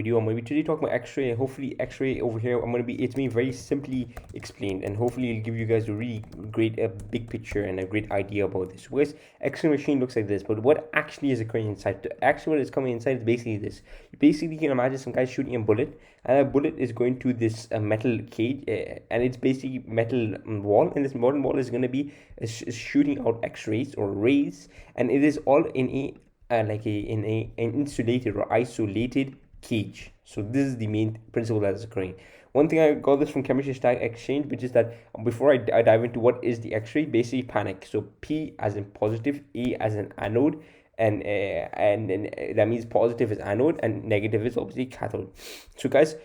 Video. I'm going to be today talking about X-ray, and hopefully X-ray over here it's being very simply explained, and hopefully it'll give you guys a really great big picture and a great idea about this. Because X-ray machine looks like this, but what actually is occurring inside? Actually, what is coming inside is basically this. You can imagine some guy shooting a bullet, and a bullet is going to this metal cage, and it's basically metal wall, and this modern wall is going to be shooting out X-rays or rays, and it is all in a an insulated or isolated cage. So this is the main principle that is occurring. One thing I got this from Chemistry Stack Exchange, which is that before I dive into what is the X-ray, basically panic. So P as in positive, A as in anode, and that means positive is anode and negative is obviously cathode. So guys,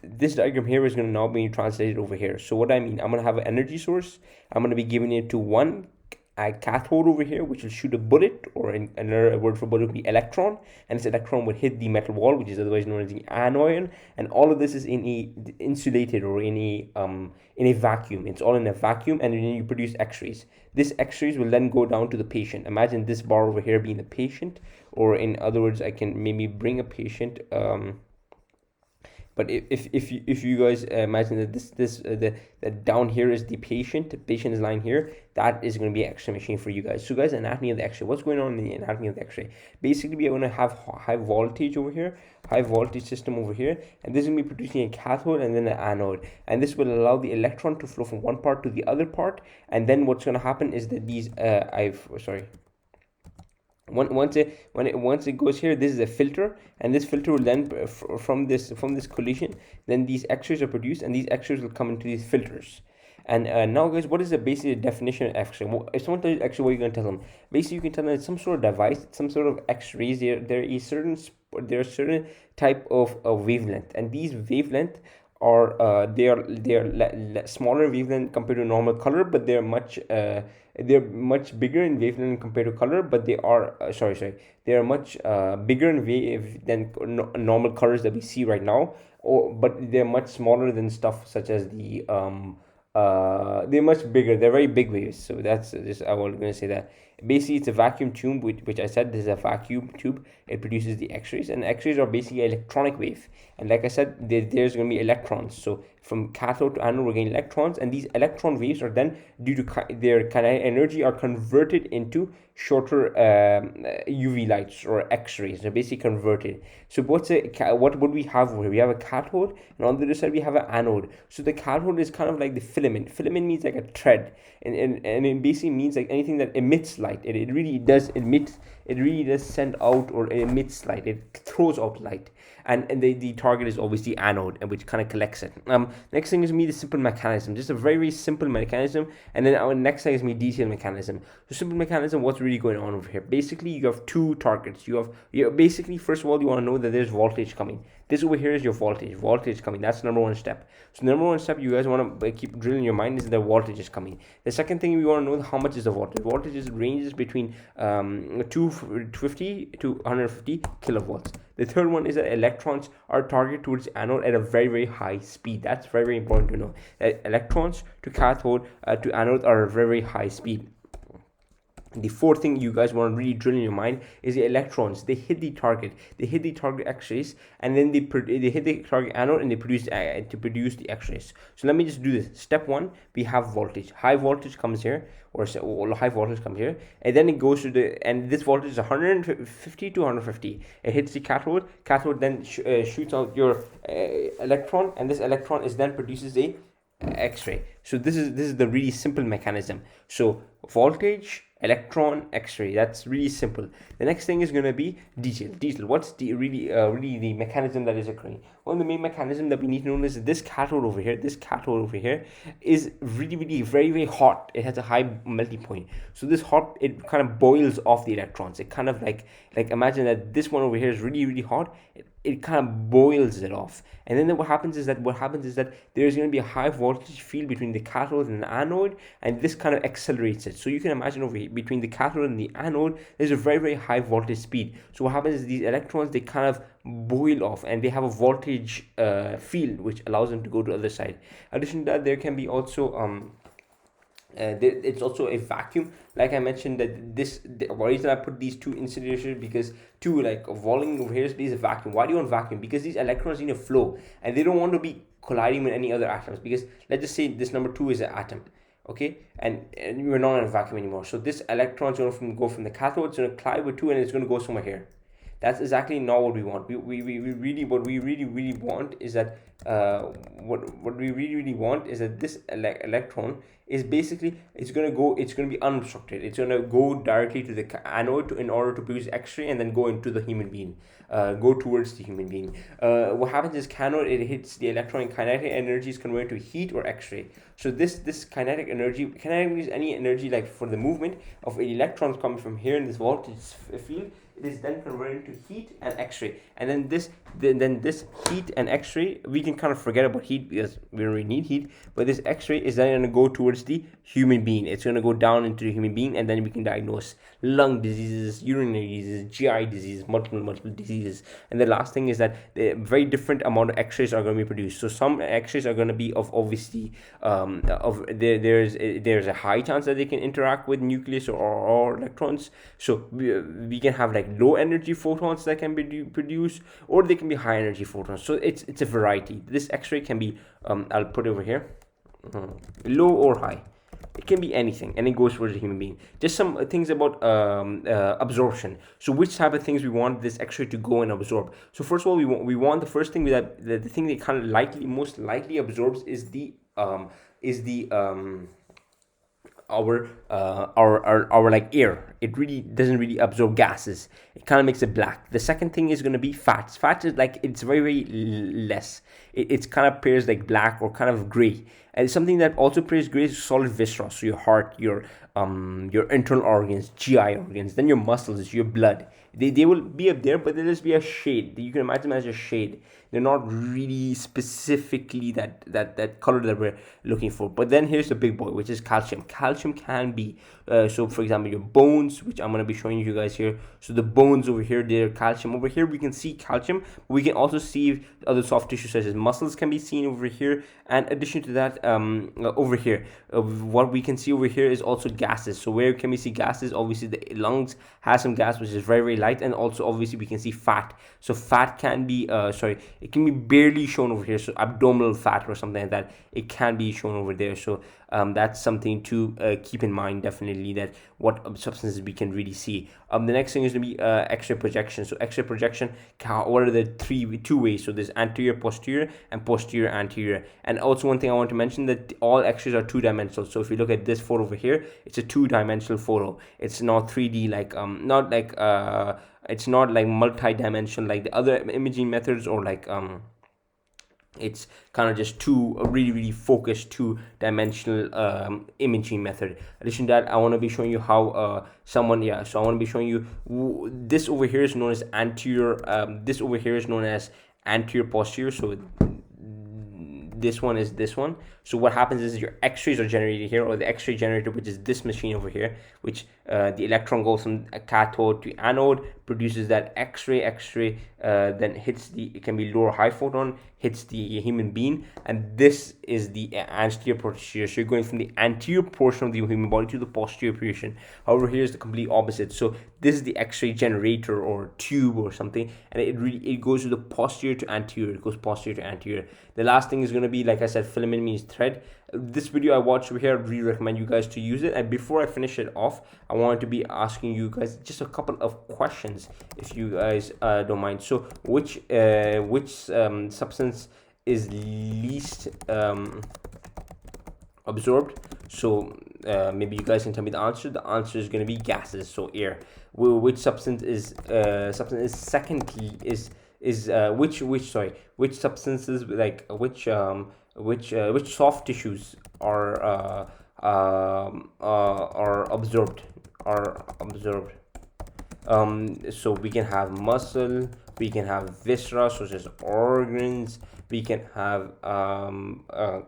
this diagram here is going to now be translated over here. So what I mean, I'm going to have an energy source. I'm going to be giving it to one a cathode over here, which will shoot a bullet, or another word for bullet would be electron, and this electron would hit the metal wall, which is otherwise known as the anion, and all of this is in a insulated or in a vacuum. It's all in a vacuum, and then you produce X-rays. This X-rays will then go down to the patient. Imagine this bar over here being the patient, or in other words, I can maybe bring a patient. But if you guys imagine that that down here is the patient is lying here, that is going to be an X-ray machine for you guys. So guys, anatomy of the X-ray. What's going on in the anatomy of the X-ray? Basically, we are going to have high voltage over here, high voltage system over here, and this is going to be producing a cathode and then an anode, and this will allow the electron to flow from one part to the other part. And then what's going to happen is that these once it goes here, this is a filter, and this filter will then from this collision, then these X-rays are produced, and these X-rays will come into these filters. And now guys, what is the basic definition of X-ray? If someone tells you X-ray, what are you going to tell them? Basically, you can tell them it's some sort of device, some sort of X-rays. There are certain type of wavelength, and these wavelength are they are smaller wavelength compared to normal color, but they're much bigger in wavelength compared to color, but they are they are much bigger in wave than normal colors that we see right now, but they're much smaller than stuff such as the they're much bigger. They're very big waves. So that's just I was going to say that. Basically, it's a vacuum tube, which I said this is a vacuum tube. It produces the X-rays, and X-rays are basically electronic wave. And like I said, there's going to be electrons. So from cathode to anode, we're getting electrons, and these electron waves are then, due to their kinetic energy, are converted into shorter UV lights or X-rays. They're basically converted. So what would we have over here? We have a cathode, and on the other side we have an anode. So the cathode is kind of like the filament. Filament means like a thread, and it basically means like anything that emits light. It really does emit. It really does send out or emits light. It throws out light, and the target is always the anode, and which kind of collects it. Next thing is me the simple mechanism, just a very, very simple mechanism, and then our next thing is me detailed mechanism. So simple mechanism, what's really going on over here? Basically, you have two targets. You basically, first of all, you want to know that there's voltage coming. This over here is your voltage coming. That's number one step. So number one step you guys want to keep drilling your mind is the voltage is coming. The second thing we want to know how much is the voltage. Voltage ranges between 250 to 150 kilovolts. The third one is that electrons are targeted towards anode at a very, very high speed. That's very, very important to know. That electrons to cathode to anode are a very, very high speed. The fourth thing you guys want to really drill in your mind is the electrons. They hit the target. They hit the target X-rays, and then they hit the target anode, and they produce the X-rays. So let me just do this. Step one, we have voltage. High voltage comes here, or high voltage comes here, and then it goes to and this voltage is 150 to 150. It hits the cathode. Cathode then shoots out your electron, and this electron is then produces a X-ray. So this is the really simple mechanism. So voltage, electron, X-ray. That's really simple. The next thing is going to be detail. What's the really the mechanism that is occurring? Well, the main mechanism that we need to know is this cathode over here. This cathode over here is really, really very, very hot. It has a high melting point. So this hot, it kind of boils off the electrons. It kind of like imagine that this one over here is really, really hot. It kind of boils it off, and then what happens is that there's going to be a high voltage field between the cathode and the anode, and this kind of accelerates it. So you can imagine over here between the cathode and the anode, there's a very, very high voltage speed. So what happens is these electrons, they kind of boil off, and they have a voltage field which allows them to go to the other side. In addition to that, there can be also It's also a vacuum, like I mentioned, that the reason I put these two insulators, because two, like volume over here is a vacuum. Why do you want vacuum? Because these electrons need a flow, and they don't want to be colliding with any other atoms. Because let's just say this number 2 is an atom, okay, and we're not in a vacuum anymore, so this electron is going to go from the cathode, it's going to collide with 2, and it's going to go somewhere here. That's exactly not what we want. We really, what we really want is that what we really want is that this electron is basically, it's going to be unobstructed. It's going to go directly to the anode in order to produce X-ray, and then go into the human being, go towards the human being. What happens is cathode, it hits the electron, and kinetic energy is converted to heat or X-ray. So this kinetic energy is any energy, like for the movement of electrons coming from here in this voltage field. It is then converted into heat and X-ray, and then this heat and X-ray, we can kind of forget about heat because we don't really need heat. But this X-ray is then going to go towards the human being. It's going to go down into the human being, and then we can diagnose lung diseases, urinary diseases, GI diseases, multiple diseases. And the last thing is that the very different amount of X-rays are going to be produced. So some X-rays are going to be of obviously there's a high chance that they can interact with nucleus or electrons. So we can have like low energy photons that can be produced, or they can be high energy photons. So it's a variety. This X-ray can be I'll put it over here, low or high. It can be anything, and it goes towards the human being. Just some things about absorption. So which type of things we want this X-ray to go and absorb. So first of all, we want the first thing that the thing that kind of most likely absorbs is our like air. It really doesn't really absorb gases. It kind of makes it black. The second thing is going to be fats. Fat is like, it's very less. It's kind of appears like black or kind of gray. And something that also appears gray is solid viscera. So your heart, your internal organs, GI organs, then your muscles, your blood. They will be up there, but there just be a shade. You can imagine them as a shade. They're not really specifically that color that we're looking for. But then here's the big boy, which is calcium. Calcium can be, so for example, your bones, which I'm going to be showing you guys here. So the bones over here, they're calcium. Over here, we can see calcium. We can also see other soft tissue such as muscles can be seen over here. And in addition to that, over here, what we can see over here is also gases. So where can we see gases? Obviously, the lungs has some gas, which is very light, and also obviously we can see fat. So fat can be it can be barely shown over here. So abdominal fat or something like that, it can be shown over there. So that's something to keep in mind, definitely, that what substances we can really see. The next thing is going to be X-ray projection. So X-ray projection, what are the two ways? So there's anterior posterior and posterior anterior. And also one thing I want to mention, that all X-rays are two-dimensional. So if you look at this photo over here, it's a two-dimensional photo. It's not 3D, like it's not like multi-dimensional like the other imaging methods, or like it's kind of just really focused two-dimensional imaging method. In addition to that, I want to be showing you how so I want to be showing you this over here is known as anterior, this over here is known as anterior posterior. So this one is this one. So what happens is your X-rays are generated here, or the X-ray generator, which is this machine over here, which the electron goes from a cathode to anode, produces that X-ray, then hits it can be low or high photon, hits the human being, and this is the anterior posterior. So you're going from the anterior portion of the human body to the posterior portion. However, here's the complete opposite. So this is the X-ray generator or tube or something, and it goes to the posterior to anterior. It goes posterior to anterior. The last thing is going to be, like I said, filament means thread. This video I watched over here, I really recommend you guys to use it. And before I finish it off, I wanted to be asking you guys just a couple of questions, if you guys don't mind. So which substance is least absorbed? So maybe you guys can tell me the answer. The answer is going to be gases, so air. Which substance is secondly which substances, like which soft tissues are absorbed. So we can have muscle, we can have viscera, such as organs, we can have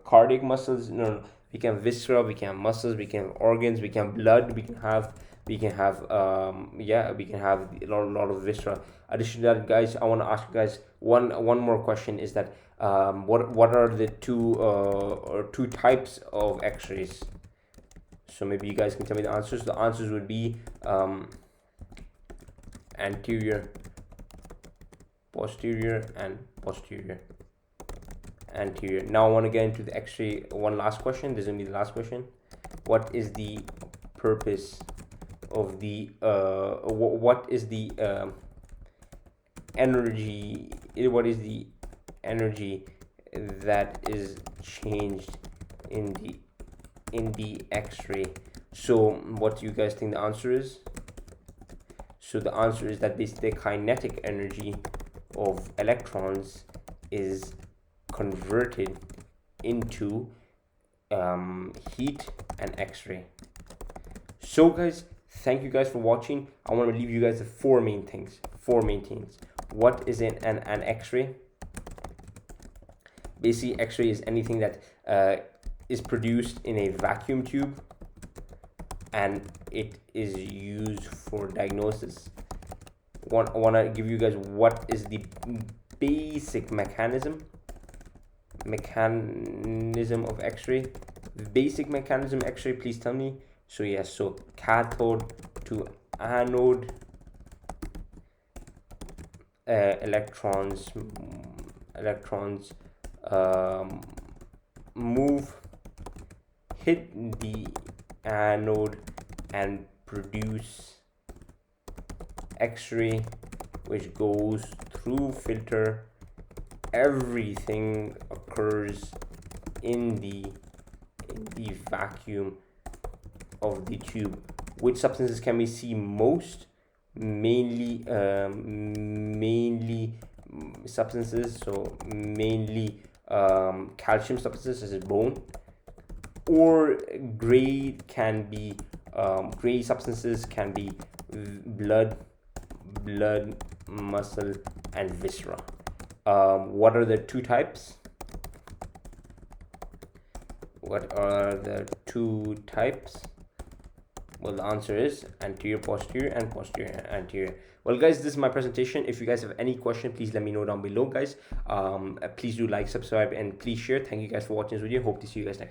cardiac muscles. We can have viscera, we can have muscles, we can have organs, we can have blood, we can have a lot of viscera. Addition to that, guys, I want to ask you guys one more question, is that what are the two types of X-rays? So maybe you guys can tell me the answers. The answers would be anterior, posterior, and posterior, anterior. Now I want to get into the X-ray. One last question. This is gonna be the last question. What is the purpose of the what is the energy? What is the energy that is changed in the X-ray? So what do you guys think the answer is? So the answer is that basically the kinetic energy of electrons is converted into heat and X-ray. So guys, thank you guys for watching. I want to leave you guys with four main things. What is an X-ray? Basically, X-ray is anything that is produced in a vacuum tube, and it is used for diagnosis. I want to give you guys what is the basic mechanism of X-ray. Basic mechanism X-ray, please tell me. So yes, so cathode to anode, electrons move, hit the anode and produce X-ray, which goes through filter. Everything occurs in the vacuum of the tube. Which substances can we see most? Mainly substances, so mainly calcium substances such as bone, or gray substances can be blood, muscle, and viscera. What are the two types? Well, the answer is anterior, posterior, and posterior, anterior. Well, guys, this is my presentation. If you guys have any question, please let me know down below, guys. Please do like, subscribe, and please share. Thank you guys for watching this video. Hope to see you guys next time.